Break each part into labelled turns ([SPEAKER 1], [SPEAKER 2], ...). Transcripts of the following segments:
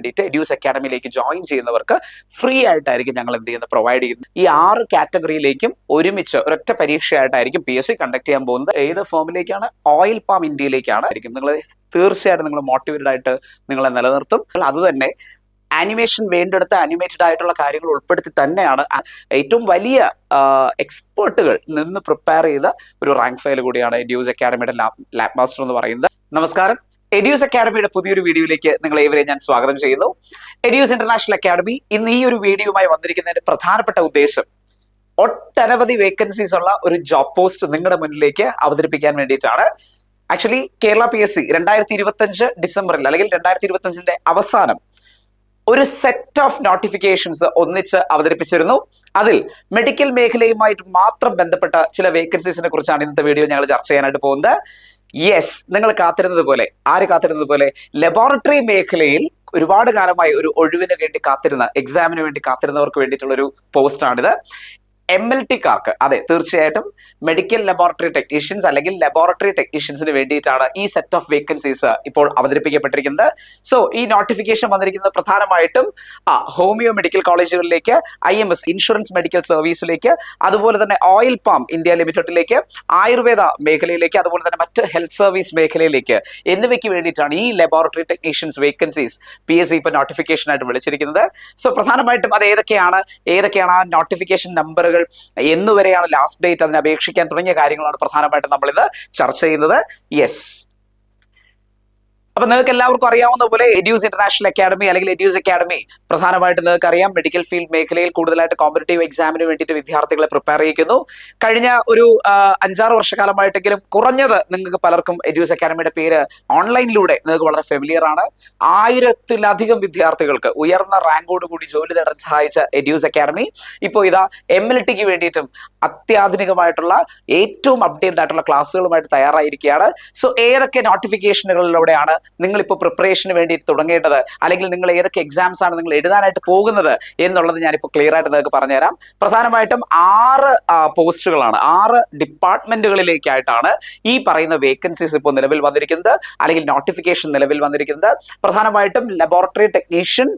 [SPEAKER 1] വേണ്ടിയിട്ട് എഡ്യൂസ് അക്കാഡമിയിലേക്ക് ജോയിൻ ചെയ്യുന്നവർക്ക് ഫ്രീ ആയിട്ടായിരിക്കും ഞങ്ങൾ എന്ത് ചെയ്യുന്നത് പ്രൊവൈഡ് ചെയ്യുന്നത്. ഈ 6 കാറ്റഗറിയിലേക്കും ഒരുമിച്ച് ഒരൊറ്റ പരീക്ഷയായിട്ടായിരിക്കും PSC കണ്ടക്ട് ചെയ്യാൻ പോകുന്നത്. ഏത് ഫോമിലേക്കാണ്? Oil palm ഇന്ത്യയിലേക്കാണ്. നിങ്ങൾ തീർച്ചയായിട്ടും നിങ്ങൾ മോട്ടിവേറ്റഡ് ആയിട്ട് നിങ്ങളെ നിലനിർത്തും. അതുതന്നെ ആനിമേഷൻ വേണ്ടെടുത്ത് ആനിമേറ്റഡ് ആയിട്ടുള്ള കാര്യങ്ങൾ ഉൾപ്പെടുത്തി തന്നെയാണ് ഏറ്റവും വലിയ എക്സ്പേർട്ടുകൾ നിന്ന് പ്രിപ്പയർ ചെയ്ത ഒരു റാങ്ക് ഫയൽ കൂടിയാണ് എഡ്യൂസ് അക്കാഡമിയുടെ ലാബ് മാസ്റ്റർ എന്ന് പറയുന്നത്. നമസ്കാരം. എഡ്യൂസ് അക്കാഡമിയുടെ പുതിയൊരു വീഡിയോയിലേക്ക് നിങ്ങൾ ഏവരെയും ഞാൻ സ്വാഗതം ചെയ്യുന്നു. എഡ്യൂസ് ഇന്റർനാഷണൽ അക്കാഡമി ഇന്ന് ഈ ഒരു വീഡിയോയുമായി വന്നിരിക്കുന്നതിന്റെ പ്രധാനപ്പെട്ട ഉദ്ദേശം ഒട്ടനവധി വേക്കൻസീസ് ഉള്ള ഒരു ജോബ് പോസ്റ്റ് നിങ്ങളുടെ മുന്നിലേക്ക് അവതരിപ്പിക്കാൻ വേണ്ടിയിട്ടാണ്. ആക്ച്വലി കേരള PSC 2025 ഡിസംബറിൽ അല്ലെങ്കിൽ 2025 അവസാനം ഒരു സെറ്റ് ഓഫ് നോട്ടിഫിക്കേഷൻസ് ഒന്നിച്ച് അവതരിപ്പിച്ചിരുന്നു. അതിൽ മെഡിക്കൽ മേഖലയുമായിട്ട് മാത്രം ബന്ധപ്പെട്ട ചില വേക്കൻസീസിനെ കുറിച്ചാണ് ഇന്നത്തെ വീഡിയോ ഞങ്ങൾ ചർച്ച ചെയ്യാനായിട്ട് പോകുന്നത്. യെസ്, നിങ്ങൾ കാത്തിരുന്നത് പോലെ, ആര് കാത്തിരുന്നത് പോലെ, ലബോറട്ടറി മേഖലയിൽ ഒരുപാട് കാലമായി ഒരു ഒഴിവിന് വേണ്ടി കാത്തിരുന്ന, എക്സാമിന് വേണ്ടി കാത്തിരുന്നവർക്ക് വേണ്ടിയിട്ടുള്ള ഒരു പോസ്റ്റാണിത്. MLT-കാർക്ക്, അതെ, തീർച്ചയായിട്ടും മെഡിക്കൽ ലബോറട്ടറി ടെക്നീഷ്യൻസ് അല്ലെങ്കിൽ ലബോറട്ടറി ടെക്നീഷ്യൻസിന് വേണ്ടിയിട്ടാണ് ഈ സെറ്റ് ഓഫ് വേക്കൻസീസ് ഇപ്പോൾ അവതരിപ്പിക്കപ്പെട്ടിരിക്കുന്നത്. സോ ഈ നോട്ടിഫിക്കേഷൻ വന്നിരിക്കുന്നത് പ്രധാനമായിട്ടും ഹോമിയോ മെഡിക്കൽ കോളേജുകളിലേക്ക്, IMS ഇൻഷുറൻസ് മെഡിക്കൽ സർവീസിലേക്ക്, അതുപോലെ തന്നെ ഓയിൽ പാം ഇന്ത്യ ലിമിറ്റഡിലേക്ക്, ആയുർവേദ മേഖലയിലേക്ക്, അതുപോലെ തന്നെ മറ്റ് ഹെൽത്ത് സർവീസ് മേഖലയിലേക്ക് എന്നിവയ്ക്ക് വേണ്ടിയിട്ടാണ് ഈ ലബോറട്ടറി ടെക്നീഷ്യൻസ് വേക്കൻസീസ് PSC ഇപ്പോൾ നോട്ടിഫിക്കേഷൻ ആയിട്ട് വിളിച്ചിരിക്കുന്നത്. സോ പ്രധാനമായിട്ടും അത് ഏതൊക്കെയാണ് ആ നോട്ടിഫിക്കേഷൻ നമ്പറുകൾ, എന്നുവരെയാണ് ലാസ്റ്റ് ഡേറ്റ്, അതിന് അപേക്ഷിക്കാൻ തുടങ്ങിയ കാര്യങ്ങളാണ് പ്രധാനമായിട്ടും നമ്മൾ ഇത് ചർച്ച ചെയ്യുന്നത്. യെസ്, അപ്പൊ നിങ്ങൾക്ക് എല്ലാവർക്കും അറിയാവുന്ന പോലെ എഡ്യൂസ് ഇന്റർനാഷണൽ അക്കാഡമി അല്ലെങ്കിൽ എഡ്യൂസ് അക്കാഡമി പ്രധാനമായിട്ട് നിങ്ങൾക്ക് അറിയാം മെഡിക്കൽ ഫീൽഡ് മേഖലയിൽ കൂടുതലായിട്ട് കോമ്പറ്റേറ്റീവ് എക്സാമിന് വേണ്ടിയിട്ട് വിദ്യാർത്ഥികളെ പ്രിപ്പയർ ചെയ്യിക്കുന്നു. കഴിഞ്ഞ ഒരു 5-6 വർഷക്കാലമായിട്ടെങ്കിലും കുറഞ്ഞത് നിങ്ങൾക്ക് പലർക്കും എഡ്യൂസ് അക്കാഡമിയുടെ പേര് ഓൺലൈനിലൂടെ നിങ്ങൾക്ക് വളരെ ഫെമിലിയർ ആണ്. 1000-ലധികം വിദ്യാർത്ഥികൾക്ക് ഉയർന്ന റാങ്കോട് കൂടി ജോലി നേടാൻ സഹായിച്ച എഡ്യൂസ് അക്കാഡമി ഇപ്പോൾ ഇതാ MLT-ക്ക് വേണ്ടിയിട്ടും അത്യാധുനികമായിട്ടുള്ള ഏറ്റവും അപ്ഡേറ്റഡ് ആയിട്ടുള്ള ക്ലാസ്സുകളുമായിട്ട് തയ്യാറായിരിക്കുകയാണ്. സോ ഏതൊക്കെ നോട്ടിഫിക്കേഷനുകളിലൂടെയാണ് നിങ്ങളിപ്പോൾ പ്രിപ്പറേഷന് വേണ്ടി തുടങ്ങേണ്ടത്, അല്ലെങ്കിൽ നിങ്ങൾ ഏതൊക്കെ എക്സാംസ് ആണ് നിങ്ങൾ എഴുതാനായിട്ട് പോകുന്നത് എന്നുള്ളത് ഞാനിപ്പോൾ ക്ലിയർ ആയിട്ട് നിങ്ങൾക്ക് പറഞ്ഞുതരാം. പ്രധാനമായിട്ടും 6 പോസ്റ്റുകളാണ്, 6 ഡിപ്പാർട്ട്മെന്റുകളിലേക്കായിട്ടാണ് ഈ പറയുന്ന വേക്കൻസീസ് ഇപ്പോൾ നിലവിൽ വന്നിരിക്കുന്നത്, അല്ലെങ്കിൽ നോട്ടിഫിക്കേഷൻ നിലവിൽ വന്നിരിക്കുന്നത്. പ്രധാനമായിട്ടും ലബോറട്ടറി ടെക്നീഷ്യൻ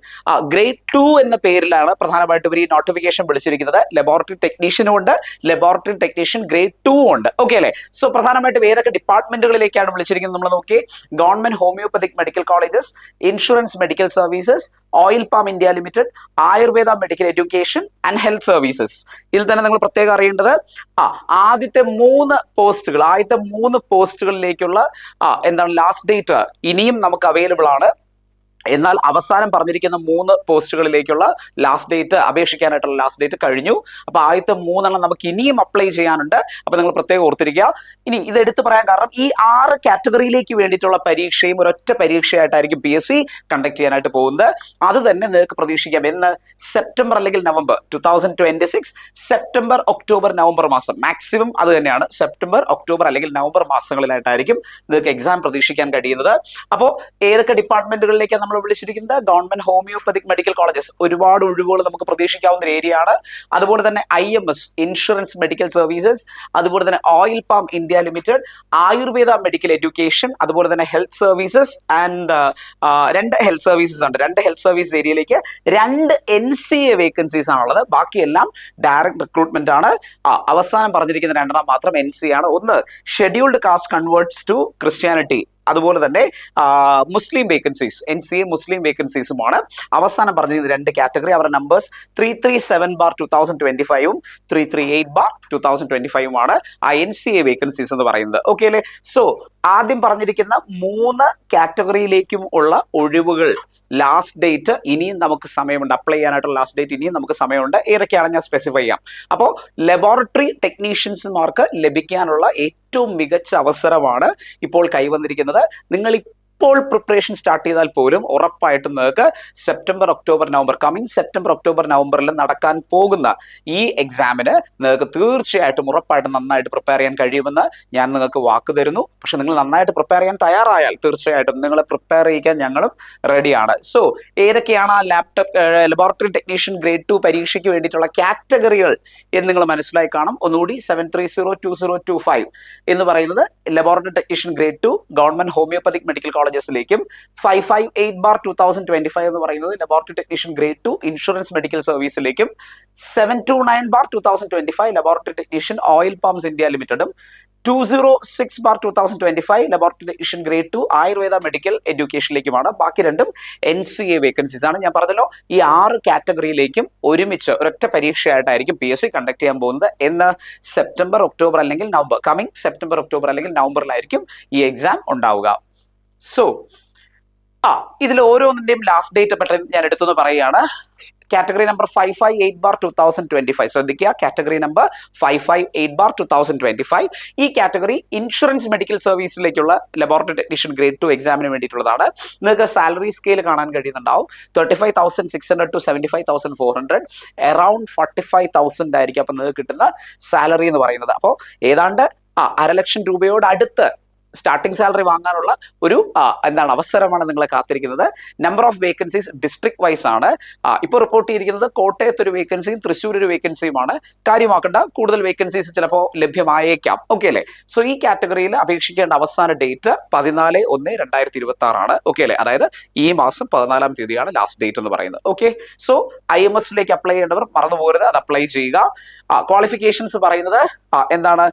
[SPEAKER 1] ഗ്രേഡ് 2 എന്ന പേരിലാണ് പ്രധാനമായിട്ടും ഇവർ ഈ നോട്ടിഫിക്കേഷൻ വിളിച്ചിരിക്കുന്നത്. ലബോറട്ടറി ടെക്നീഷ്യനും ഉണ്ട്, ലബോറട്ടറി ടെക്നീഷ്യൻ ഗ്രേഡ് 2 ഉണ്ട്. ഓക്കെ അല്ലേ? സോ പ്രധാനമായിട്ടും ഏതൊക്കെ ഡിപ്പാർട്ട്മെന്റുകളിലേക്കാണ് വിളിച്ചിരിക്കുന്നത് നമ്മൾ നോക്കി. Government homoeopathic medical colleges, insurance medical services, oil palm India limited, Ayurveda medical education and health services. ഇതിൽ തന്നെ നിങ്ങൾ പ്രത്യേകം അറിയേണ്ടത് ആദ്യത്തെ 3 പോസ്റ്റുകളിലേക്കുള്ള എന്താണ് ലാസ്റ്റ് ഡേറ്റ് ഇനിയും നമുക്ക് അവൈലബിൾ ആണ്. എന്നാൽ അവസാനം പറഞ്ഞിരിക്കുന്ന 3 പോസ്റ്റുകളിലേക്കുള്ള ലാസ്റ്റ് ഡേറ്റ്, അപേക്ഷിക്കാനായിട്ടുള്ള ലാസ്റ്റ് ഡേറ്റ് കഴിഞ്ഞു. അപ്പൊ ആദ്യത്തെ 3 നമുക്ക് ഇനിയും അപ്ലൈ ചെയ്യാനുണ്ട്. അപ്പൊ നിങ്ങൾ പ്രത്യേകം ഓർത്തിരിക്കുക. ഇനി ഇത് എടുത്തു പറയാൻ കാരണം ഈ 6 കാറ്റഗറിയിലേക്ക് വേണ്ടിയിട്ടുള്ള പരീക്ഷയും ഒരൊറ്റ പരീക്ഷയായിട്ടായിരിക്കും PSC കണ്ടക്ട് ചെയ്യാനായിട്ട് പോകുന്നത്. അത് തന്നെ നിങ്ങൾക്ക് പ്രതീക്ഷിക്കാം. എന്ന് സെപ്റ്റംബർ അല്ലെങ്കിൽ നവംബർ 2026, സെപ്റ്റംബർ, ഒക്ടോബർ, നവംബർ മാസം മാക്സിമം അത് തന്നെയാണ്. സെപ്റ്റംബർ, ഒക്ടോബർ അല്ലെങ്കിൽ നവംബർ മാസങ്ങളിലായിട്ടായിരിക്കും നിങ്ങൾക്ക് എക്സാം പ്രതീക്ഷിക്കാൻ കഴിയുന്നത്. അപ്പോൾ ഏതൊക്കെ ഡിപ്പാർട്ട്മെന്റുകളിലേക്ക് നമ്മൾ വിളിച്ചിരിക്കുന്നത്? ഗവൺമെന്റ് ഹോമിയോപ്പതിക് മെഡിക്കൽ കോളേജസ്, ഒരുപാട് ഒഴിവുകൾ നമുക്ക് പ്രതീക്ഷിക്കാവുന്ന ഒരു ഏരിയ ആണ്. അതുപോലെ തന്നെ IMS ഇൻഷുറൻസ് മെഡിക്കൽ സർവീസസ്, അതുപോലെ തന്നെ oil palm India limited, Ayurveda medical education, അതുപോലെ തന്നെ health services and 2 health services ഉണ്ട്. 2 ഹെൽത്ത് സർവീസ് ഏരിയയിലേക്ക് 2 NCA വേക്കൻസീസ് ആണുള്ളത്. ബാക്കിയെല്ലാം ഡയറക്ട് റിക്രൂട്ട്മെന്റ് ആണ്. അവസാനം പറഞ്ഞിരിക്കുന്ന 2 മാത്രം NCA ആണ്. ഒന്ന് scheduled caste converts to Christianity, അതുപോലെ തന്നെ മുസ്ലിം വേക്കൻസീസ്, NCA മുസ്ലിം വേക്കൻസീസുമാണ്. അവസാനം പറഞ്ഞത് 2 കാറ്റഗറി, അവരുടെ നമ്പേഴ്സ് 337/2025 338/2025 ആണ് ആ NCA വേക്കൻസീസ് എന്ന് പറയുന്നത്. ഓക്കെ അല്ലേ? സോ ആദ്യം പറഞ്ഞിരിക്കുന്ന 3 കാറ്റഗറിയിലേക്കും ഉള്ള ഒഴിവുകൾ ലാസ്റ്റ് ഡേറ്റ് ഇനിയും നമുക്ക് സമയമുണ്ട്. അപ്ലൈ ചെയ്യാനായിട്ടുള്ള ലാസ്റ്റ് ഡേറ്റ് ഇനിയും നമുക്ക് സമയമുണ്ട്. ഏതൊക്കെയാണ് ഞാൻ സ്പെസിഫൈ ചെയ്യാം. അപ്പോൾ ലബോറട്ടറി ടെക്നീഷ്യൻസുമാർക്ക് ലഭിക്കാനുള്ള ഏറ്റവും മികച്ച അവസരമാണ് ഇപ്പോൾ കൈവന്നിരിക്കുന്നത്. നിങ്ങൾ ഇപ്പോൾ പ്രിപ്പറേഷൻ സ്റ്റാർട്ട് ചെയ്താൽ പോലും ഉറപ്പായിട്ടും നിങ്ങൾക്ക് September, October, November, coming September, October, നവംബറിൽ നടക്കാൻ പോകുന്ന ഈ എക്സാമിന് നിങ്ങൾക്ക് തീർച്ചയായിട്ടും ഉറപ്പായിട്ടും നന്നായിട്ട് പ്രിപ്പയർ ചെയ്യാൻ കഴിയുമെന്ന് ഞാൻ നിങ്ങൾക്ക് വാക്ക് തരുന്നു. പക്ഷെ നിങ്ങൾ നന്നായിട്ട് പ്രിപ്പയർ ചെയ്യാൻ തയ്യാറായാൽ തീർച്ചയായിട്ടും നിങ്ങളെ പ്രിപ്പയർ ചെയ്യിക്കാൻ ഞങ്ങളും റെഡിയാണ്. സോ ഏതൊക്കെയാണ് ആ ലബോറട്ടറി ടെക്നീഷ്യൻ ഗ്രേഡ് 2 പരീക്ഷയ്ക്ക് വേണ്ടിയിട്ടുള്ള കാറ്റഗറികൾ എന്ന് നിങ്ങൾ മനസ്സിലായി കാണും. ഒന്നുകൂടി 73020225 എന്ന് പറയുന്നത് laboratory technician grade 2 government homoeopathic medical college കോളേജസിലേക്കും 558/2025 എന്ന് പറയുന്നത് laboratory technician grade 2 insurance medical സർവീസിലേക്കും 729/2025 laboratory technician oil palms India ലിമിറ്റഡും 206/2025 laboratory technician grade 2 Ayurveda medical എഡ്യൂക്കേഷനിലേക്കുമാണ്. ബാക്കി രണ്ടും NCA വേക്കൻസീസ് ആണ്. ഞാൻ പറഞ്ഞല്ലോ ഈ 6 കാറ്റഗറിയിലേക്കും ഒരുമിച്ച് ഒരൊറ്റ പരീക്ഷയായിട്ടായിരിക്കും PSC കണ്ടക്ട് ചെയ്യാൻ പോകുന്നത്. എന്ന് സെപ്റ്റംബർ ഒക്ടോബർ അല്ലെങ്കിൽ നവംബർ, കമ്മിങ് സെപ്റ്റംബർ ഒക്ടോബർ അല്ലെങ്കിൽ നവംബറിലായിരിക്കും ഈ എക്സാം ഉണ്ടാവുക. സോ ഇതിൽ ഓരോന്നിന്റെയും ലാസ്റ്റ് ഡേറ്റ് പെട്ടെന്ന് ഞാൻ എടുത്തെന്ന് പറയുകയാണ്. കാറ്റഗറി നമ്പർ 558/2025 ശ്രദ്ധിക്കുക. കാറ്റഗറി നമ്പർ 558/2025 ഈ കാറ്റഗറി ഇൻഷുറൻസ് മെഡിക്കൽ സർവീസിലേക്കുള്ള ലബോറട്ടറി ടെക്നീഷ്യൻ ഗ്രേഡ് 2 എക്സാമിന് വേണ്ടിയിട്ടുള്ളതാണ്. നിങ്ങൾക്ക് സാലറി സ്കെയിൽ കാണാൻ കഴിയുന്നുണ്ടാവും. 35,600 to 75,400 അറൌണ്ട് 45,000 ആയിരിക്കും അപ്പൊ നിങ്ങൾക്ക് കിട്ടുന്ന സാലറി എന്ന് പറയുന്നത്. അപ്പോൾ ഏതാണ്ട് 1,00,000 രൂപയോട് അടുത്ത് സ്റ്റാർട്ടിംഗ് സാലറി വാങ്ങാനുള്ള ഒരു അവസരമാണ് നിങ്ങളെ കാത്തിരിക്കുന്നത്. Number of vacancies district vice ആണ്. ഇപ്പോൾ റിപ്പോർട്ട് ചെയ്തിരിക്കുന്നത് കോട്ടയത്ത് ഒരു വേക്കൻസിയും തൃശ്ശൂർ ഒരു വേക്കൻസിയുമാണ്. കാര്യമാക്കേണ്ട, കൂടുതൽ വേക്കൻസീസ് ചിലപ്പോൾ ലഭ്യമായേക്കാം. ഓക്കെ അല്ലേ? സോ ഈ കാറ്റഗറിയിൽ അപേക്ഷിക്കേണ്ട അവസാന ഡേറ്റ് 14/1/2026 ആണ്. ഓക്കെ അല്ലേ? അതായത് ഈ മാസം 14-ാം തീയതിയാണ് ലാസ്റ്റ് ഡേറ്റ് എന്ന് പറയുന്നത്. ഓക്കെ, സോ IMSലേക്ക് അപ്ലൈ ചെയ്യേണ്ടവർ മറന്നു പോകരുത്, അത് അപ്ലൈ ചെയ്യുക. ക്വാളിഫിക്കേഷൻസ് പറയുന്നത് എന്താണ്?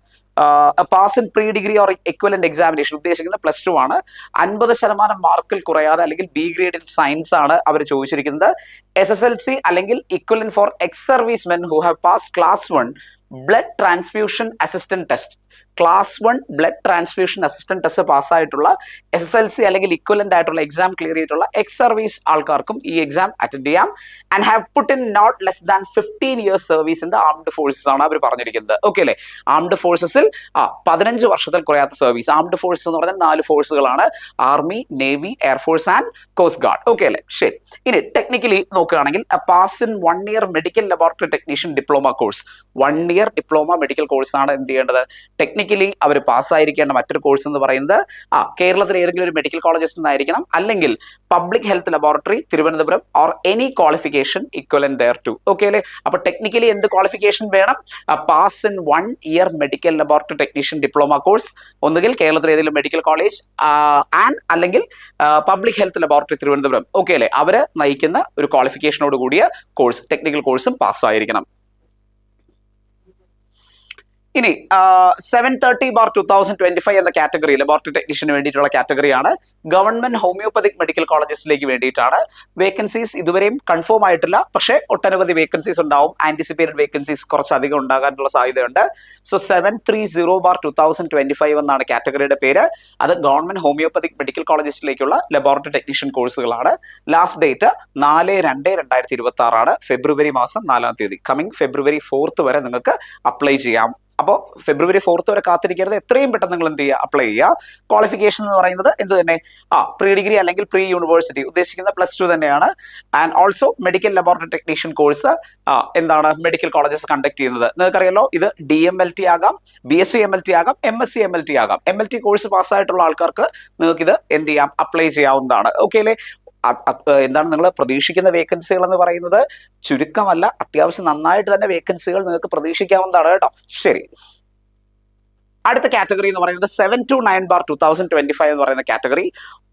[SPEAKER 1] Pass in pre degree or equivalent examination ഉദ്ദേശിക്കുന്നത് +2 ആണ്. 50% മാർക്കിൽ കുറയാതെ അല്ലെങ്കിൽ B ഗ്രേഡ് ഇൻ സയൻസ് ആണ് അവർ ചോദിച്ചിരിക്കുന്നത്. SSLC അല്ലെങ്കിൽ equivalent for ex servicemen who have passed class 1 blood transfusion assistant test. Class 1 blood transfusion assistant test പാസ്സായിട്ടുള്ള SSLC അല്ലെങ്കിൽ ഇക്വലന്റ് ആയിട്ടുള്ള എക്സാം ക്ലിയർ ചെയ്തിട്ടുള്ള എക്സ് സർവീസ് ആൾക്കാർക്കും ഈ എക്സാം അറ്റൻഡ് ചെയ്യാം. And have put in not less than 15 years service in the armed forces ആണ് അവർ പറഞ്ഞിരിക്കുന്നത്. ഓക്കെ അല്ലേ? ആംഡ് ഫോഴ്സസിൽ 15 വർഷത്തിൽ കുറയാത്ത സർവീസ്. ആംഡ് ഫോഴ്സസ് എന്ന് പറഞ്ഞാൽ 4 ഫോഴ്സുകളാണ്: army, navy, air force and coast guard. Okay അല്ലേ? ശരി. ഇനി ടെക്നിക്കലി നോക്കുകയാണെങ്കിൽ pass in 1 year medical laboratory technician diploma course. 1 year diploma medical course ആണ് എന്ത് ചെയ്യേണ്ടത്? ടെക്നിക്കലി അവർ പാസ്സായിരിക്കേണ്ട മറ്റൊരു കോഴ്സ് എന്ന് പറയുന്നത് കേരളത്തിൽ ഏതെങ്കിലും ഒരു മെഡിക്കൽ കോളേജസ് നിന്നായിരിക്കണം, അല്ലെങ്കിൽ public health laboratory Thiruvananthapuram or any qualification equivalent thereto. Okay അല്ലേ? അപ്പൊ ടെക്നിക്കലി എന്ത് ക്വാളിഫിക്കേഷൻ വേണം? Pass in 1 year medical laboratory technician diploma course, ഒന്നുകിൽ കേരളത്തിൽ ഏതെങ്കിലും മെഡിക്കൽ കോളേജ് ആൻഡ് അല്ലെങ്കിൽ public health laboratory Thiruvananthapuram. Okay അല്ലേ? അവര് നയിക്കുന്ന ഒരു ക്വാളിഫിക്കേഷനോട് കൂടിയ കോഴ്സ്, ടെക്നിക്കൽ കോഴ്സും പാസ്സായിരിക്കണം. ഇനി 730/2025 എന്ന കാറ്റഗറി ലബോറട്ടറി ടെക്നീഷ്യന് വേണ്ടിയിട്ടുള്ള കാറ്റഗറിയാണ്. ഗവൺമെന്റ് ഹോമിയോപ്പതിക് മെഡിക്കൽ കോളേജസിലേക്ക് വേണ്ടിയിട്ടാണ്. വേക്കൻസീസ് ഇതുവരെയും കൺഫേം ആയിട്ടില്ല, പക്ഷേ ഒട്ടനവധി വേക്കൻസീസ് ഉണ്ടാവും. ആന്റിസിപ്പേറ്റഡ് വേക്കൻസീസ് കുറച്ചധികം ഉണ്ടാകാനുള്ള സാധ്യതയുണ്ട്. സോ 730/2025 എന്നാണ് കാറ്റഗറിയുടെ പേര്. അത് ഗവൺമെന്റ് ഹോമിയോപ്പതിക് മെഡിക്കൽ കോളേജസിലേക്കുള്ള ലബോറട്ടറി ടെക്നീഷ്യൻ കോഴ്സുകളാണ്. ലാസ്റ്റ് ഡേറ്റ് 4/2/2026 ആണ്. ഫെബ്രുവരി മാസം 4-ാം തീയതി. കമ്മിങ് ഫെബ്രുവരി 4th വരെ നിങ്ങൾക്ക് അപ്ലൈ ചെയ്യാം. അപ്പോൾ ഫെബ്രുവരി 4th വരെ കാത്തിരിക്കരുത്, എത്രയും പെട്ടെന്ന് നിങ്ങൾ എന്ത് ചെയ്യുക? അപ്ലൈ ചെയ്യുക. ക്വാളിഫിക്കേഷൻ എന്ന് പറയുന്നത് എന്ത് തന്നെ? പ്രീ ഡിഗ്രി അല്ലെങ്കിൽ പ്രീ യൂണിവേഴ്സിറ്റി ഉദ്ദേശിക്കുന്ന +2 തന്നെയാണ്. And also medical laboratory technician course എന്താണ് മെഡിക്കൽ കോളേജസ് കണ്ടക്ട് ചെയ്യുന്നത്? നിങ്ങൾക്കറിയാലോ, ഇത് DMLT ആകാം, BSc MLT ആകാം, MSc MLT ആകാം. MLT കോഴ്സ് പാസ്സായിട്ടുള്ള ആൾക്കാർക്ക് നിങ്ങൾക്ക് ഇത് എന്ത് ചെയ്യാം? അപ്ലൈ ചെയ്യാവുന്നതാണ്. ഓക്കെ അല്ലേ? എന്താണ് നിങ്ങൾ പ്രതീക്ഷിക്കുന്ന വേക്കൻസികൾ എന്ന് പറയുന്നത് ചുരുക്കമല്ല, അത്യാവശ്യം നന്നായിട്ട് തന്നെ വേക്കൻസികൾ നിങ്ങൾക്ക് പ്രതീക്ഷിക്കാവുന്നതാണ് കേട്ടോ. ശരി, അടുത്ത കാറ്റഗറി എന്ന് പറയുന്നത് 729/2025 എന്ന് പറയുന്ന category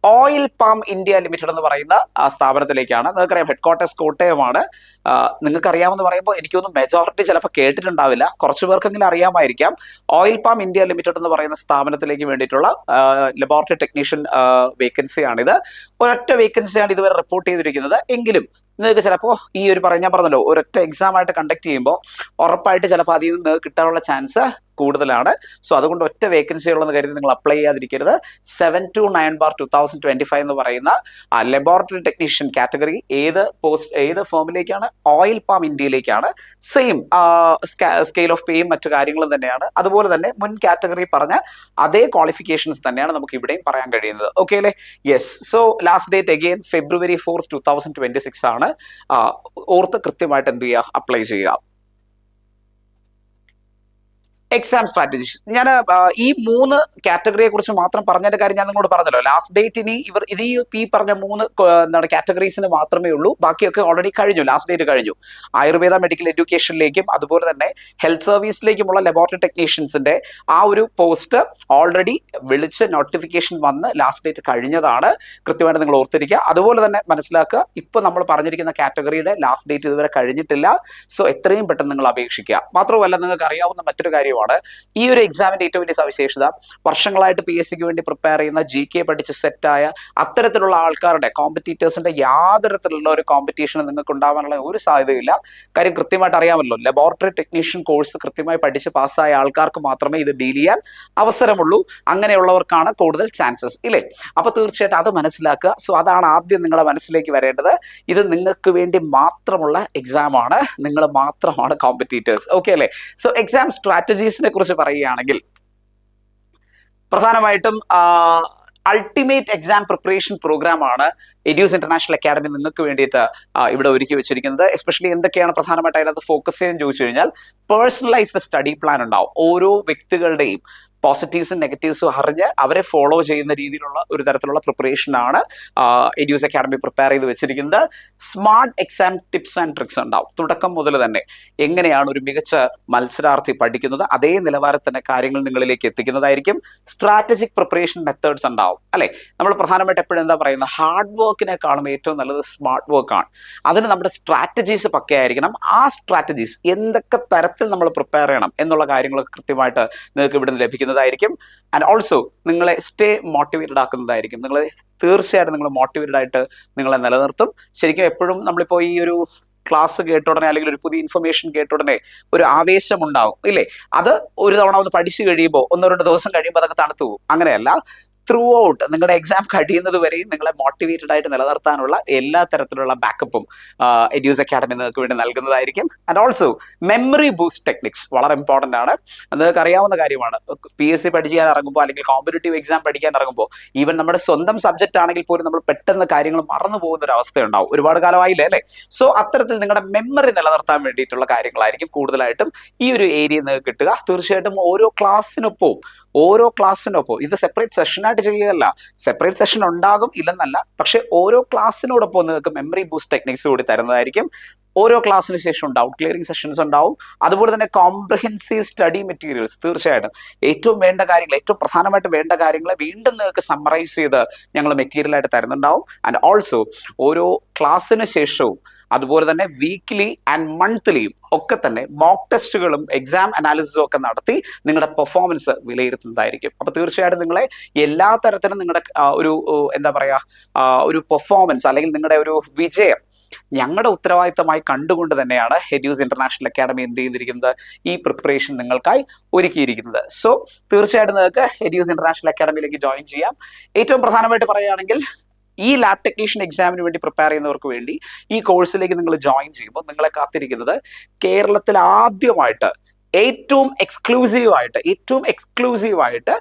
[SPEAKER 1] oil palm India limited എന്ന് പറയുന്ന സ്ഥാപനത്തിലേക്കാണ്. നിങ്ങൾക്കറിയാം ഹെഡ്ക്വാർട്ടേഴ്സ് കോട്ടയമാണ്. നിങ്ങൾക്കറിയാമെന്ന് പറയുമ്പോൾ എനിക്കൊന്നും മെജോറിറ്റി ചിലപ്പോൾ കേട്ടിട്ടുണ്ടാവില്ല, കുറച്ചു പേർക്കെങ്കിലും അറിയാമായിരിക്കാം. ഓയിൽ പാം ഇന്ത്യ ലിമിറ്റഡ് എന്ന് പറയുന്ന സ്ഥാപനത്തിലേക്ക് വേണ്ടിയിട്ടുള്ള ലബോറട്ടറി ടെക്നീഷ്യൻ വേക്കൻസിയാണിത്. ഒരൊറ്റ വേക്കൻസിയാണ് ഇതുവരെ റിപ്പോർട്ട് ചെയ്തിരിക്കുന്നത്. എങ്കിലും നിങ്ങൾക്ക് ചിലപ്പോൾ ഈ ഒരു ഞാൻ പറഞ്ഞല്ലോ, ഒരൊറ്റ എക്സാം ആയിട്ട് കണ്ടക്ട് ചെയ്യുമ്പോൾ ഉറപ്പായിട്ട് ചിലപ്പോൾ അതിൽ നിന്ന് കിട്ടാനുള്ള ചാൻസ് കൂടുതലാണ്. സോ അതുകൊണ്ട് ഒറ്റ വേക്കൻസി ഉള്ളതെന്ന് കരുതി നിങ്ങൾ അപ്ലൈ ചെയ്യാതിരിക്കരുത്. 729/2025 എന്ന് പറയുന്ന ലബോറട്ടറി ടെക്നീഷ്യൻ കാറ്റഗറി ഏത് ഫേമിലേക്കാണ്? ഓയിൽ പാം ഇന്ത്യയിലേക്കാണ്. സെയിം സ്കെയിൽ ഓഫ് പേയും മറ്റു കാര്യങ്ങളും തന്നെയാണ്. അതുപോലെ തന്നെ മുൻ കാറ്റഗറി പറഞ്ഞ അതേ ക്വാളിഫിക്കേഷൻസ് തന്നെയാണ് നമുക്ക് ഇവിടെയും പറയാൻ കഴിയുന്നത്. ഓക്കെ അല്ലേ? Yes. So last date again February 4th 2026 ആണ്. ഓർത്ത് കൃത്യമായിട്ട് എന്ത് ചെയ്യുക? അപ്ലൈ ചെയ്യുക. എക്സാം സ്ട്രാറ്റജീസ് ഞാൻ ഈ 3 കാറ്റഗറിയെ കുറിച്ച് മാത്രം പറഞ്ഞതിന്റെ കാര്യം ഞാൻ നിങ്ങളോട് പറഞ്ഞല്ലോ. ലാസ്റ്റ് ഡേറ്റ് ഇനി ഇത് ഈ പറഞ്ഞ 3 എന്താണ് കാറ്റഗറീസിന് മാത്രമേ ഉള്ളൂ. ബാക്കിയൊക്കെ ഓൾറെഡി കഴിഞ്ഞു, ലാസ്റ്റ് ഡേറ്റ് കഴിഞ്ഞു. ആയുർവേദ മെഡിക്കൽ എഡ്യൂക്കേഷനിലേക്കും അതുപോലെ തന്നെ ഹെൽത്ത് സർവീസിലേക്കുമുള്ള ലബോറട്ടറി ടെക്നീഷ്യൻസിന്റെ ആ ഒരു പോസ്റ്റ് ഓൾറെഡി വിളിച്ച് നോട്ടിഫിക്കേഷൻ വന്ന് ലാസ്റ്റ് ഡേറ്റ് കഴിഞ്ഞതാണ്. കൃത്യമായിട്ട് നിങ്ങൾ ഓർത്തിരിക്കുക. അതുപോലെ തന്നെ മനസ്സിലാക്കുക, ഇപ്പൊ നമ്മൾ പറഞ്ഞിരിക്കുന്ന കാറ്റഗറിയുടെ ലാസ്റ്റ് ഡേറ്റ് ഇതുവരെ കഴിഞ്ഞിട്ടില്ല. സോ എത്രയും പെട്ടെന്ന് നിങ്ങൾ അപേക്ഷിക്കുക. മാത്രമല്ല, നിങ്ങൾക്ക് അറിയാവുന്ന മറ്റൊരു കാര്യമാണ്, ഈ ഒരു എക്സാമിന്റെ ഏറ്റവും വലിയ സവിശേഷത, വർഷങ്ങളായിട്ട് PSCക്ക് വേണ്ടി പ്രിപ്പയർ ചെയ്യുന്ന GK പഠിച്ച് സെറ്റായ അത്തരത്തിലുള്ള ആൾക്കാരുടെ കോമ്പറ്റീറ്റേഴ്സിന്റെ യാതൊരുതരത്തിലുള്ള ഒരു കോമ്പറ്റീഷൻ നിങ്ങൾക്ക് ഉണ്ടാവാനുള്ള ഒരു സാധ്യതയില്ല. കാര്യം കൃത്യമായിട്ട് അറിയാമല്ലോ, ലബോറട്ടറി ടെക്നീഷ്യൻ കോഴ്സ് കൃത്യമായി പഠിച്ച് പാസ്സായ ആൾക്കാർക്ക് മാത്രമേ ഇത് ഡീൽ ചെയ്യാൻ അവസരമുള്ളൂ. അങ്ങനെയുള്ളവർക്കാണ് കൂടുതൽ ചാൻസസ്, ഇല്ലേ? അപ്പൊ തീർച്ചയായിട്ടും അത് മനസ്സിലാക്കുക. സോ അതാണ് ആദ്യം നിങ്ങളുടെ മനസ്സിലേക്ക് വരേണ്ടത്. ഇത് നിങ്ങൾക്ക് വേണ്ടി മാത്രമുള്ള എക്സാം ആണ്, നിങ്ങൾ മാത്രമാണ് കോമ്പറ്റീറ്റേഴ്സ്. ഓക്കെ അല്ലേ? സോ എക്സാം സ്ട്രാറ്റജീസിനെ കുറിച്ച് പറയുകയാണെങ്കിൽ പ്രധാനമായിട്ടും അൾട്ടിമേറ്റ് എക്സാം പ്രിപ്പറേഷൻ പ്രോഗ്രാം ആണ് എഡ്യൂസ് ഇന്റർനാഷണൽ അക്കാഡമി നിങ്ങൾക്ക് വേണ്ടിയിട്ട് ഇവിടെ ഒരുക്കി വെച്ചിരിക്കുന്നത്. എസ്പെഷ്യലി എന്തൊക്കെയാണ് പ്രധാനമായിട്ട് അതിനകത്ത് ഫോക്കസ് ചെയ്യാൻ ചോദിച്ചു കഴിഞ്ഞാൽ, പേഴ്സണലൈസ്ഡ് സ്റ്റഡി പ്ലാൻ ഉണ്ടാവും. ഓരോ വ്യക്തികളുടെയും പോസിറ്റീവ്സും നെഗറ്റീവ്സും അറിഞ്ഞ് അവരെ ഫോളോ ചെയ്യുന്ന രീതിയിലുള്ള ഒരു തരത്തിലുള്ള പ്രിപ്പറേഷൻ ആണ് എഡ്യൂസ് അക്കാഡമി പ്രിപ്പയർ ചെയ്ത് വെച്ചിരിക്കുന്നത്. Smart exam tips and tricks ഉണ്ടാവും. തുടക്കം മുതൽ തന്നെ എങ്ങനെയാണ് ഒരു മികച്ച മത്സരാർത്ഥി പഠിക്കുന്നത്, അതേ നിലവാരത്തിൽ തന്നെ കാര്യങ്ങൾ നിങ്ങളിലേക്ക് എത്തിക്കുന്നതായിരിക്കും. സ്ട്രാറ്റജിക് പ്രിപ്പറേഷൻ മെത്തേഡ്സ് ഉണ്ടാവും, അല്ലെ? നമ്മൾ പ്രധാനമായിട്ട് എപ്പോഴും എന്താ പറയുന്നത്, ഹാർഡ് വർക്കിനെക്കാളും ഏറ്റവും നല്ലത് സ്മാർട്ട് വർക്കാണ്. അതിന് നമ്മുടെ സ്ട്രാറ്റജീസ് പക്കയായിരിക്കണം. ആ സ്ട്രാറ്റജീസ് എന്തൊക്കെ തരത്തിൽ നമ്മൾ പ്രിപ്പയർ ചെയ്യണം എന്നുള്ള കാര്യങ്ങളൊക്കെ കൃത്യമായിട്ട് നിങ്ങൾക്ക് ഇവിടെ നിന്ന് ലഭിക്കുന്നതായിരിക്കും. ആൻഡ് ഓൾസോ നിങ്ങളെ സ്റ്റേ മോട്ടിവേറ്റഡ് ആക്കുന്നതായിരിക്കും. നിങ്ങളെ തീർച്ചയായിട്ടും നിങ്ങൾ മോട്ടിവേറ്റഡ് ആയിട്ട് നിങ്ങളെ നിലനിർത്തും. ശരിക്കും എപ്പോഴും നമ്മളിപ്പോൾ ഈ ഒരു ക്ലാസ് കേട്ട ഉടനെ അല്ലെങ്കിൽ ഒരു പുതിയ ഇൻഫർമേഷൻ കേട്ട ഉടനെ ഒരു ആവേശം ഉണ്ടാവും, ഇല്ലേ? അത് ഒരു തവണ ഒന്ന് പഠിച്ചു കഴിയുമ്പോൾ 1-2 ദിവസം കഴിയുമ്പോൾ അതൊക്കെ തണുത്തു പോകും. അങ്ങനെയല്ല, ത്രൂ ഔട്ട് നിങ്ങളുടെ എക്സാം കഴിയുന്നത് വരെയും നിങ്ങളെ മോട്ടിവേറ്റഡ് ആയിട്ട് നിലനിർത്താനുള്ള എല്ലാ തരത്തിലുള്ള ബാക്കപ്പും എഡ്യൂസ് അക്കാഡമി നിങ്ങൾക്ക് വേണ്ടി നൽകുന്നതായിരിക്കും. And also memory boost techniques വളരെ ഇമ്പോർട്ടൻ്റ് ആണ്. നിങ്ങൾക്ക് അറിയാവുന്ന കാര്യമാണ്. PSC പഠിക്കാൻ ഇറങ്ങുമ്പോൾ അല്ലെങ്കിൽ കോമ്പറ്റേറ്റീവ് എക്സാം പഠിക്കാൻ ഇറങ്ങുമ്പോൾ ഈവൻ നമ്മുടെ സ്വന്തം സബ്ജക്റ്റ് ആണെങ്കിൽ പോലും നമ്മൾ പെട്ടെന്ന് കാര്യങ്ങൾ മറന്നു പോകുന്ന ഒരു അവസ്ഥ ഉണ്ടാവും. ഒരുപാട് കാലമായില്ലേ, അല്ലേ? സോ അത്തരത്തിൽ നിങ്ങളുടെ മെമ്മറി നിലനിർത്താൻ വേണ്ടിയിട്ടുള്ള കാര്യങ്ങളായിരിക്കും കൂടുതലായിട്ടും ഈ ഒരു ഏരിയ നിങ്ങൾക്ക് കിട്ടുക. തീർച്ചയായിട്ടും ഓരോ ക്ലാസ്സിനൊപ്പം ഇത് സെപ്പറേറ്റ് സെഷനായിട്ട് ചെയ്യുകയല്ല. സെപ്പറേറ്റ് സെഷൻ ഉണ്ടാകും, ഇല്ലെന്നല്ല. പക്ഷെ ഓരോ ക്ലാസ്സിനോടൊപ്പം നിങ്ങൾക്ക് മെമ്മറി ബൂസ്റ്റ് ടെക്നിക്സ് കൂടി തരുന്നതായിരിക്കും. ഓരോ ക്ലാസ്സിന് ശേഷം ഡൗട്ട് ക്ലിയറിംഗ് സെഷൻസ് ഉണ്ടാവും. അതുപോലെ തന്നെ കോംപ്രഹെൻസീവ് സ്റ്റഡി മെറ്റീരിയൽസ്, തീർച്ചയായിട്ടും ഏറ്റവും വേണ്ട കാര്യങ്ങൾ, ഏറ്റവും പ്രധാനമായിട്ട് വേണ്ട കാര്യങ്ങളെ വീണ്ടും നിങ്ങൾക്ക് സമ്മറൈസ് ചെയ്ത് ഞങ്ങൾ മെറ്റീരിയലായിട്ട് തരുന്നുണ്ടാവും. ആൻഡ് ഓൾസോ ഓരോ ക്ലാസ്സിന് ശേഷവും അതുപോലെ തന്നെ വീക്ക്ലി ആൻഡ് മന്ത്ലിയും ഒക്കെ തന്നെ മോക്ക് ടെസ്റ്റുകളും എക്സാം അനാലിസിസും ഒക്കെ നടത്തി നിങ്ങളുടെ പെർഫോമൻസ് വിലയിരുത്തുന്നതായിരിക്കും. അപ്പൊ തീർച്ചയായിട്ടും നിങ്ങളെ എല്ലാ തരത്തിലും നിങ്ങളുടെ ഒരു എന്താ പറയാ ഒരു പെർഫോമൻസ് അല്ലെങ്കിൽ നിങ്ങളുടെ ഒരു വിജയം ഞങ്ങളുടെ ഉത്തരവാദിത്തമായി കണ്ടുകൊണ്ട് തന്നെയാണ് എഡ്യൂസ് ഇന്റർനാഷണൽ അക്കാഡമി എന്ത് ചെയ്തിരിക്കുന്നത്, ഈ പ്രിപ്പറേഷൻ നിങ്ങൾക്കായി ഒരുക്കിയിരിക്കുന്നത്. സോ തീർച്ചയായിട്ടും നിങ്ങൾക്ക് എഡ്യൂസ് ഇന്റർനാഷണൽ അക്കാഡമിയിലേക്ക് ജോയിൻ ചെയ്യാം. ഏറ്റവും പ്രധാനമായിട്ട് പറയുകയാണെങ്കിൽ, ഈ ലാബ് ടെക്നീഷ്യൻ എക്സാമിന് വേണ്ടി പ്രിപ്പയർ ചെയ്യുന്നവർക്ക് വേണ്ടി ഈ കോഴ്സിലേക്ക് നിങ്ങൾ ജോയിൻ ചെയ്യുമ്പോൾ നിങ്ങളെ കാത്തിരിക്കുന്നത് കേരളത്തിൽ ആദ്യമായിട്ട് ഏറ്റവും എക്സ്ക്ലൂസീവ് ആയിട്ട്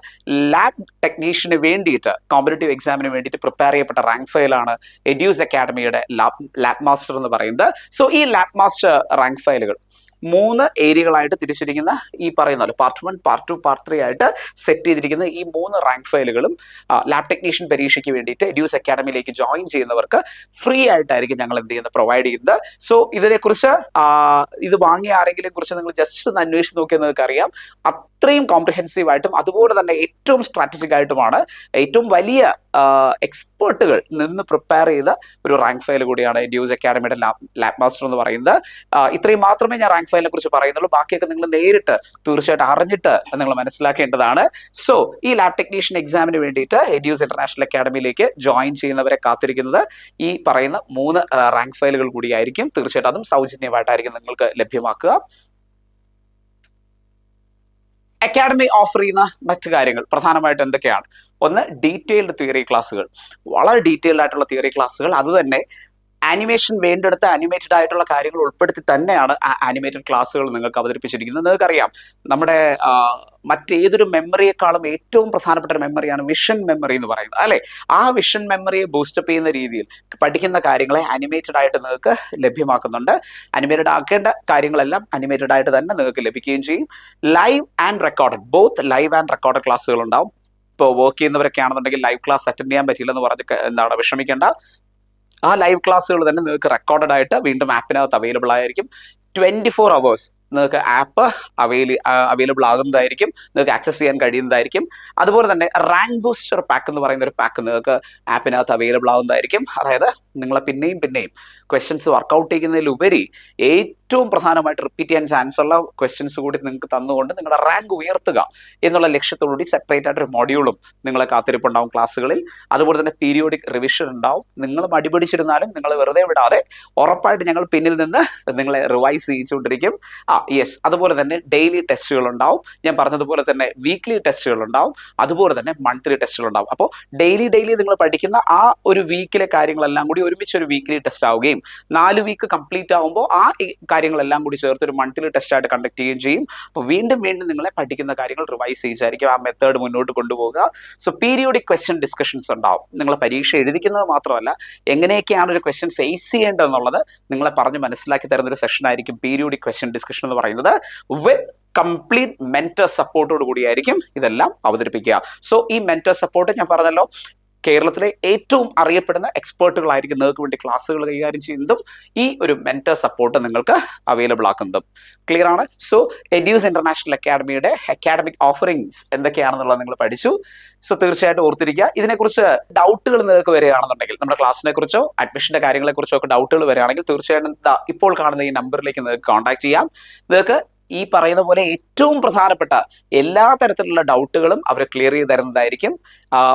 [SPEAKER 1] ലാബ് ടെക്നീഷ്യന് വേണ്ടിയിട്ട് കോമ്പറ്റേറ്റീവ് എക്സാമിന് വേണ്ടിയിട്ട് പ്രിപ്പയർ ചെയ്യപ്പെട്ട റാങ്ക് ഫയലാണ് എഡ്യൂസ് അക്കാഡമിയുടെ ലാബ് മാസ്റ്റർ എന്ന് പറയുന്നത്. സോ ഈ ലാബ് മാസ്റ്റർ റാങ്ക് ഫയലുകൾ 3 ഏരിയകളായിട്ട് തിരിച്ചിരിക്കുന്ന ഈ പറയുന്ന പാർട്ട് 1, പാർട്ട് 2, പാർട്ട് 3 ആയിട്ട് സെറ്റ് ചെയ്തിരിക്കുന്ന ഈ 3 റാങ്ക് ഫയലുകളും ലാബ് ടെക്നീഷ്യൻ പരീക്ഷയ്ക്ക് വേണ്ടിയിട്ട് എഡ്യൂസ് അക്കാഡമിയിലേക്ക് ജോയിൻ ചെയ്യുന്നവർക്ക് ഫ്രീ ആയിട്ടായിരിക്കും ഞങ്ങൾ എന്ത് ചെയ്യുന്നത്, പ്രൊവൈഡ് ചെയ്യുന്നത്. സോ ഇതിനെക്കുറിച്ച് ഇത് വാങ്ങിയ ആരെങ്കിലും കുറിച്ച് നിങ്ങൾ ജസ്റ്റ് ഒന്ന് അന്വേഷിച്ച് നോക്കിയാൽ നിങ്ങൾക്ക് അറിയാം. അത്രയും കോംപ്രിഹെൻസീവ് ആയിട്ടും അതുപോലെ തന്നെ ഏറ്റവും സ്ട്രാറ്റജിക് ആയിട്ടുമാണ് ഏറ്റവും വലിയ എക്സ്പേർട്ടുകൾ നിന്ന് പ്രിപ്പയർ ചെയ്ത ഒരു റാങ്ക് ഫയൽ കൂടിയാണ് എഡ്യൂസ് അക്കാഡമിയുടെ ലാബ് മാസ്റ്റർ എന്ന് പറയുന്നത്. ഇത്രയും മാത്രമേ ഞാൻ റാങ്ക് ഫയലിനെ കുറിച്ച് പറയുന്നുള്ളൂ. ബാക്കിയൊക്കെ നിങ്ങൾ നേരിട്ട് തീർച്ചയായിട്ടും അറിഞ്ഞിട്ട് നിങ്ങൾ മനസ്സിലാക്കേണ്ടതാണ്. സോ ഈ ലാബ് ടെക്നീഷ്യൻ എക്സാമിന് വേണ്ടിയിട്ട് എഡ്യൂസ് ഇന്റർനാഷണൽ അക്കാഡമിയിലേക്ക് ജോയിൻ ചെയ്യുന്നവരെ കാത്തിരിക്കുന്നത് ഈ പറയുന്ന 3 റാങ്ക് ഫയലുകൾ കൂടിയായിരിക്കും. തീർച്ചയായിട്ടും അതും സൗജന്യമായിട്ടായിരിക്കും നിങ്ങൾക്ക് ലഭ്യമാക്കുക. അക്കാഡമി ഓഫർ ചെയ്യുന്ന മറ്റു കാര്യങ്ങൾ പ്രധാനമായിട്ട് എന്തൊക്കെയാണ്? ഒന്ന്, ഡീറ്റെയിൽഡ് തിയറി ക്ലാസ്സുകൾ, വളരെ ഡീറ്റെയിൽഡ് ആയിട്ടുള്ള തിയറി ക്ലാസ്സുകൾ. അതുതന്നെ ആനിമേഷൻ വേണ്ടെടുത്ത് ആനിമേറ്റഡ് ആയിട്ടുള്ള കാര്യങ്ങൾ ഉൾപ്പെടുത്തി തന്നെയാണ് ആ ആനിമേറ്റഡ് ക്ലാസ്സുകൾ നിങ്ങൾക്ക് അവതരിപ്പിച്ചിരിക്കുന്നത്. നിങ്ങൾക്കറിയാം നമ്മുടെ മറ്റേതൊരു മെമ്മറിയെക്കാളും ഏറ്റവും പ്രധാനപ്പെട്ട ഒരു മെമ്മറിയാണ് വിഷൻ മെമ്മറി എന്ന് പറയുന്നത് അല്ലെ. ആ വിഷൻ മെമ്മറിയെ ബൂസ്റ്റപ്പ് ചെയ്യുന്ന രീതിയിൽ പഠിക്കുന്ന കാര്യങ്ങളെ ആനിമേറ്റഡ് ആയിട്ട് നിങ്ങൾക്ക് ലഭ്യമാക്കുന്നുണ്ട്. ആനിമേറ്റഡ് ആക്കേണ്ട കാര്യങ്ങളെല്ലാം ആനിമേറ്റഡ് ആയിട്ട് തന്നെ നിങ്ങൾക്ക് ലഭിക്കുകയും ചെയ്യും. Live and recorded, both live and recorded ക്ലാസ്സുകൾ ഉണ്ടാവും. ഇപ്പോൾ വർക്ക് ചെയ്യുന്നവരൊക്കെ ആണെന്നുണ്ടെങ്കിൽ ലൈവ് ക്ലാസ് അറ്റൻഡ് ചെയ്യാൻ പറ്റില്ലെന്ന് പറഞ്ഞ് വിഷമിക്കേണ്ട. ആ ലൈവ് ക്ലാസ്സുകൾ തന്നെ നിങ്ങൾക്ക് റെക്കോർഡഡ് ആയിട്ട് വീണ്ടും ആപ്പിനകത്ത് അവൈലബിൾ ആയിരിക്കും. 24 hours നിങ്ങൾക്ക് ആപ്പ് അവൈലബിൾ ആകുന്നതായിരിക്കും, നിങ്ങൾക്ക് ആക്സസ് ചെയ്യാൻ കഴിയുന്നതായിരിക്കും. അതുപോലെ തന്നെ റാങ്ക് ബൂസ്റ്റർ പാക്ക് എന്ന് പറയുന്ന ഒരു പാക്ക് നിങ്ങൾക്ക് ആപ്പിനകത്ത് അവൈലബിൾ ആവുന്നതായിരിക്കും. അതായത് നിങ്ങളെ പിന്നെയും ക്വസ്റ്റ്യൻസ് വർക്കൗട്ട് ചെയ്യുന്നതിലുപരി ഏറ്റവും പ്രധാനമായിട്ട് റിപ്പീറ്റ് ചെയ്യാൻ ചാൻസ് ഉള്ള ക്വസ്റ്റ്യൻസ് കൂടി നിങ്ങൾക്ക് തന്നുകൊണ്ട് നിങ്ങളുടെ റാങ്ക് ഉയർത്തുക എന്നുള്ള ലക്ഷ്യത്തോടുകൂടി സെപ്പറേറ്റ് ആയിട്ടൊരു മൊഡ്യൂളും നിങ്ങളെ കാത്തിരിപ്പുണ്ടാവും ക്ലാസ്സുകളിൽ. അതുപോലെ തന്നെ പീരിയോഡിക് റിവിഷൻ ഉണ്ടാവും. നിങ്ങൾ മടിപിടിച്ചിരുന്നാലും നിങ്ങൾ വെറുതെ വിടാതെ ഉറപ്പായിട്ട് ഞങ്ങൾ പിന്നിൽ നിന്ന് നിങ്ങളെ റിവൈസ് ചെയ്യിച്ചുകൊണ്ടിരിക്കും. യെസ്, അതുപോലെ തന്നെ ഡെയിലി ടെസ്റ്റുകൾ ഉണ്ടാവും. ഞാൻ പറഞ്ഞതുപോലെ തന്നെ വീക്ക്ലി ടെസ്റ്റുകൾ ഉണ്ടാവും, അതുപോലെ തന്നെ മന്ത്ലി ടെസ്റ്റുകൾ ഉണ്ടാവും. അപ്പോൾ ഡെയിലി നിങ്ങൾ പഠിക്കുന്ന ആ ഒരു വീക്കിലെ കാര്യങ്ങളെല്ലാം കൂടി ഒരുമിച്ച് ഒരു വീക്ക്ലി ടെസ്റ്റ് ആവുകയും 4 വീക്ക് കംപ്ലീറ്റ് ആകുമ്പോൾ ആ കാര്യങ്ങളെല്ലാം കൂടി ചേർത്ത് ഒരു മന്ത്ലി ടെസ്റ്റ് ആയിട്ട് കണ്ടക്ട് ചെയ്യുകയും ചെയ്യും. അപ്പോൾ വീണ്ടും നിങ്ങളെ പഠിക്കുന്ന കാര്യങ്ങൾ റിവൈസ് ചെയ്യിച്ചായിരിക്കും ആ മെത്തേഡ് മുന്നോട്ട് കൊണ്ടുപോകുക. സോ പീരിയോഡിക് ക്വസ്റ്റ്യൻ ഡിസ്കഷൻസ് ഉണ്ടാവും. നിങ്ങൾ പരീക്ഷ എഴുതിക്കുന്നത് മാത്രമല്ല, എങ്ങനെയൊക്കെയാണ് ഒരു ക്വസ്റ്റ്യൻ ഫേസ് ചെയ്യേണ്ടതെന്നുള്ളത് നിങ്ങളെ പറഞ്ഞ് മനസ്സിലാക്കി തരുന്ന ഒരു സെഷൻ ആയിരിക്കും പീരിയോഡിക് ക്വസ്റ്റ്യൻ ഡിസ്കഷൻ എന്ന് പറയുന്നത്. വിത്ത് കംപ്ലീറ്റ് മെന്റർ സപ്പോർട്ടോട് കൂടിയായിരിക്കും ഇതെല്ലാം അവതരിപ്പിക്കുക. സോ ഈ മെന്റർ സപ്പോർട്ട് ഞാൻ പറഞ്ഞല്ലോ, കേരളത്തിലെ ഏറ്റവും അറിയപ്പെടുന്ന എക്സ്പേർട്ടുകളായിരിക്കും നിങ്ങൾക്ക് വേണ്ടി ക്ലാസ്സുകൾ കൈകാര്യം ചെയ്യുന്നതും ഈ ഒരു മെന്റർ സപ്പോർട്ട് നിങ്ങൾക്ക് അവൈലബിൾ ആക്കുന്നതും. ക്ലിയർ ആണ്? സോ എഡ്യൂസ് ഇന്റർനാഷണൽ അക്കാഡമിയുടെ അക്കാഡമിക് ഓഫറിംഗ്സ് എന്തൊക്കെയാണെന്നുള്ളത് നിങ്ങൾ പഠിച്ചു. സോ തീർച്ചയായിട്ടും ഓർത്തിരിക്കുക. ഇതിനെക്കുറിച്ച് ഡൗട്ടുകൾ നിങ്ങൾക്ക് വരികയാണെന്നുണ്ടെങ്കിൽ, നമ്മുടെ ക്ലാസ്സിനെ കുറിച്ചോ അഡ്മിഷന്റെ കാര്യങ്ങളെ കുറിച്ചോ ഒക്കെ ഡൗട്ടുകൾ വരികയാണെങ്കിൽ തീർച്ചയായിട്ടും ഇപ്പോൾ കാണുന്ന ഈ നമ്പറിലേക്ക് നിങ്ങൾക്ക് കോൺടാക്ട് ചെയ്യാം. നിങ്ങൾക്ക് ഈ പറയുന്ന പോലെ ഏറ്റവും പ്രധാനപ്പെട്ട എല്ലാ തരത്തിലുള്ള ഡൗട്ടുകളും അവർ ക്ലിയർ ചെയ്ത് തരുന്നതായിരിക്കും.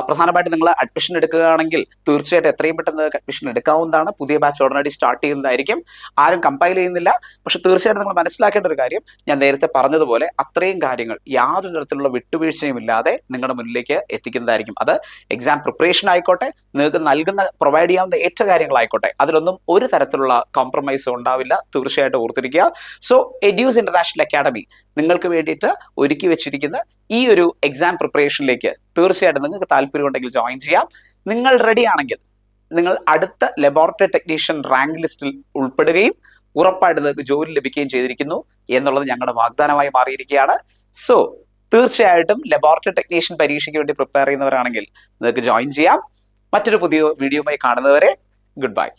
[SPEAKER 1] പ്രധാനമായിട്ട് നിങ്ങൾ അഡ്മിഷൻ എടുക്കുകയാണെങ്കിൽ തീർച്ചയായിട്ടും എത്രയും പെട്ടെന്ന് അഡ്മിഷൻ എടുക്കാവുന്നതാണ്. പുതിയ ബാച്ച് ഉടനടി സ്റ്റാർട്ട് ചെയ്യുന്നതായിരിക്കും. ആരും കമ്പൈൽ ചെയ്യുന്നില്ല. പക്ഷെ തീർച്ചയായിട്ടും നിങ്ങൾ മനസ്സിലാക്കേണ്ട ഒരു കാര്യം, ഞാൻ നേരത്തെ പറഞ്ഞതുപോലെ അത്രയും കാര്യങ്ങൾ യാതൊരു തരത്തിലുള്ള വിട്ടുവീഴ്ചയും ഇല്ലാതെ നിങ്ങളുടെ മുന്നിലേക്ക് എത്തിക്കുന്നതായിരിക്കും. അത് എക്സാം പ്രിപ്പറേഷൻ ആയിക്കോട്ടെ, നിങ്ങൾക്ക് പ്രൊവൈഡ് ചെയ്യാവുന്ന ഏറ്റ കാര്യങ്ങളായിക്കോട്ടെ, അതിലൊന്നും ഒരു തരത്തിലുള്ള കോംപ്രമൈസും ഉണ്ടാവില്ല. തീർച്ചയായിട്ടും ഓർത്തിരിക്കുക. സോ എഡ്യൂസ് ഇന്റർനാഷണൽ അക്കാഡമി നിങ്ങൾക്ക് വേണ്ടിയിട്ട് ഒരുക്കി വെച്ചിരിക്കുന്ന ഈ ഒരു എക്സാം പ്രിപ്പറേഷനിലേക്ക് തീർച്ചയായിട്ടും നിങ്ങൾക്ക് താല്പര്യം ഉണ്ടെങ്കിൽ ജോയിൻ ചെയ്യാം. നിങ്ങൾ റെഡി ആണെങ്കിൽ നിങ്ങൾ അടുത്ത ലബോറട്ടറി ടെക്നീഷ്യൻ റാങ്ക് ലിസ്റ്റിൽ ഉൾപ്പെടുകയും ഉറപ്പായിട്ട് നിങ്ങൾക്ക് ജോലി ലഭിക്കുകയും ചെയ്തിരിക്കുന്നു എന്നുള്ളത് ഞങ്ങളുടെ വാഗ്ദാനമായി മാറിയിരിക്കുകയാണ്. സോ തീർച്ചയായിട്ടും ലബോറട്ടറി ടെക്നീഷ്യൻ പരീക്ഷയ്ക്ക് വേണ്ടി പ്രിപ്പയർ ചെയ്യുന്നവരാണെങ്കിൽ നിങ്ങൾക്ക് ജോയിൻ ചെയ്യാം. മറ്റൊരു പുതിയ വീഡിയോയുമായി കാണുന്നവരെ ഗുഡ് ബൈ.